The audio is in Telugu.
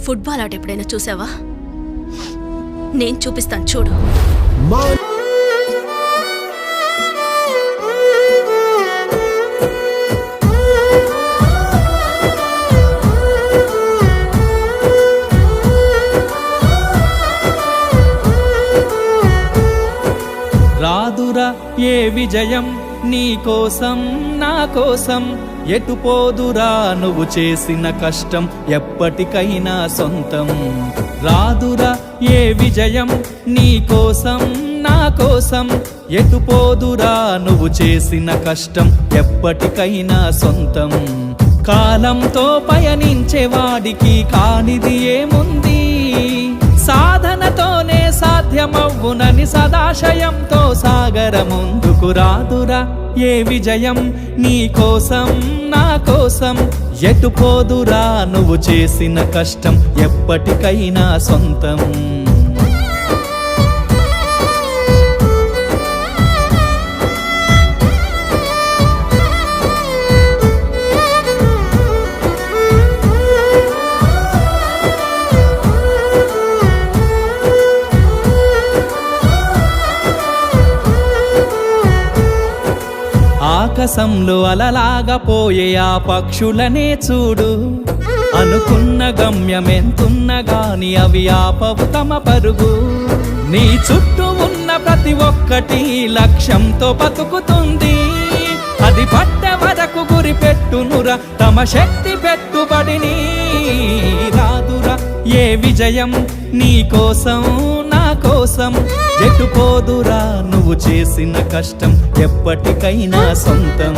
ఫుట్బాల్ ఆట ఎప్పుడైనా చూసావా? నేను చూపిస్తాను చూడు. రాదురా ఏ విజయం నీ కోసం నా కోసం, ఎటు పోదురా నువ్వు చేసిన కష్టం ఎప్పటికైనా సొంతం. రాదురా ఏ విజయం నీ కోసం నా కోసం, ఎటు పోదురా నువ్వు చేసిన కష్టం ఎప్పటికైనా సొంతం. కాలంతో పయనించే వాడికి కానిది ఏముంది, సాధనతోనే సాధ్యమవ్వునని సదాశయంతో సాగర ముందుకు. రాదురా ఏ విజయం నీ కోసం నా కోసం, ఎటు పోదురా నువ్వు చేసిన కష్టం ఎప్పటికైనా సొంతం. ఆకాశంలో అలలాగా పోయే ఆ పక్షులనే చూడు, అనుకున్న గమ్యమెంతున్న గాని అవి ఆపవు తమ పరుగు. నీ చుట్టూ ఉన్న ప్రతి ఒక్కటి లక్ష్యంతో బతుకుతుంది, అది పట్టే వరకు గురి పెట్టునురా తమ శక్తి పెట్టుబడిని. రాదురా ఏ విజయం నీ కోసం నా కోసం, ఎటు పోదురా నువ్వు చేసిన కష్టం ఎప్పటికైనా సొంతం.